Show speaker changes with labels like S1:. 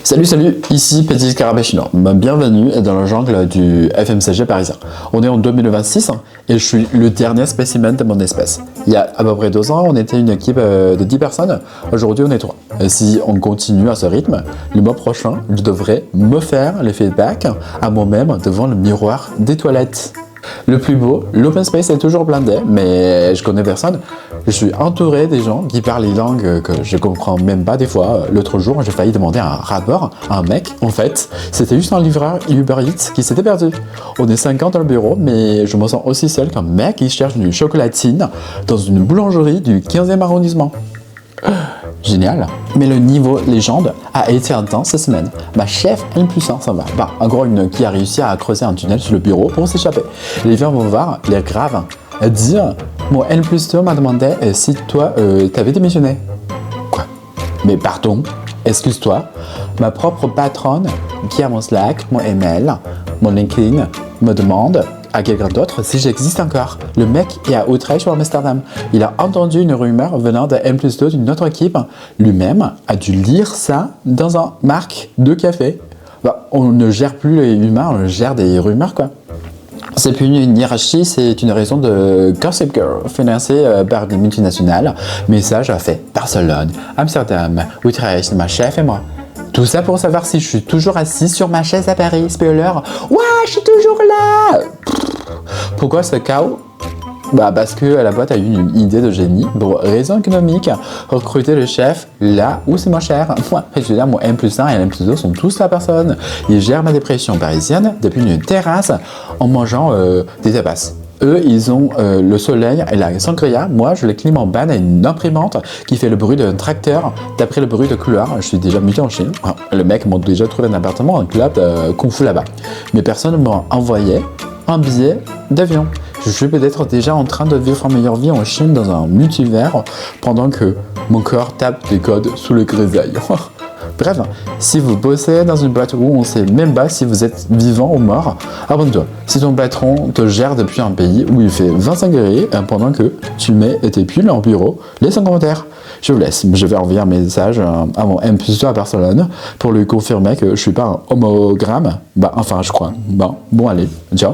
S1: Salut, ici Petit Scarabée chinois. Bienvenue dans le jungle du FMCG parisien. On est en 2026 et je suis le dernier spécimen de mon espèce. Il y a à peu près 2 ans, on était une équipe de 10 personnes. Aujourd'hui, on est 3. Et si on continue à ce rythme, le mois prochain, je devrais me faire les feedbacks à moi-même devant le miroir des toilettes. Le plus beau, l'open space est toujours blindé, mais je connais personne. Je suis entouré des gens qui parlent les langues que je comprends même pas des fois. L'autre jour, j'ai failli demander un rapport à un mec. En fait, c'était juste un livreur Uber Eats qui s'était perdu. On est 50 dans le bureau, mais je me sens aussi seul qu'un mec qui cherche une chocolatine dans une boulangerie du 15e arrondissement. Génial. Mais le niveau légende a été atteint cette semaine. Ma chef N+1, ça va. Bah, encore une qui a réussi à creuser un tunnel sur le bureau pour s'échapper. Les gens vont voir, l'air grave, à dire mon N+2 m'a demandé si toi, t'avais démissionné. Quoi? Mais pardon, excuse-toi. Ma propre patronne qui a mon Slack, mon email, mon LinkedIn me demande à quelqu'un d'autre si j'existe encore. Le mec est à Utrecht ou à Amsterdam. Il a entendu une rumeur venant de N+2 d'une autre équipe. Lui-même a dû lire ça dans un marque de café. Bah, on ne gère plus les humains, on gère des rumeurs quoi. C'est plus une hiérarchie, c'est une raison de Gossip Girl, financée par des multinationales. Message a fait Barcelone, Amsterdam, Utrecht, ma chef et moi. Tout ça pour savoir si je suis toujours assis sur ma chaise à Paris. Spoiler, ouais, je suis toujours là. Pourquoi ce chaos? Bah parce que la boîte a eu une idée de génie pour raison économique, recruter le chef là où c'est moins cher. Moi, je veux dire, mon N+1 et N+2 sont tous la personne. Ils gèrent ma dépression parisienne depuis une terrasse en mangeant des tapas. Eux, ils ont le soleil et la sangria. Moi, je les clim en banne à une imprimante qui fait le bruit d'un tracteur d'après le bruit de couloir. Je suis déjà muté en Chine. Le mec m'a déjà trouvé un appartement, un club kung fu là-bas. Mais personne ne m'a envoyé un billet d'avion. Je suis peut-être déjà en train de vivre ma meilleure vie en Chine dans un multivers pendant que mon corps tape des codes sous le grisaille. Bref, si vous bossez dans une boîte où on ne sait même pas si vous êtes vivant ou mort, abonne-toi. Si ton patron te gère depuis un pays où il fait 25 degrés pendant que tu mets tes pulls en bureau, laisse un commentaire. Je vous laisse. Je vais envoyer un message à mon M+2 à Barcelone pour lui confirmer que je suis pas un homogramme. Bah, enfin, je crois. Bon, allez, ciao.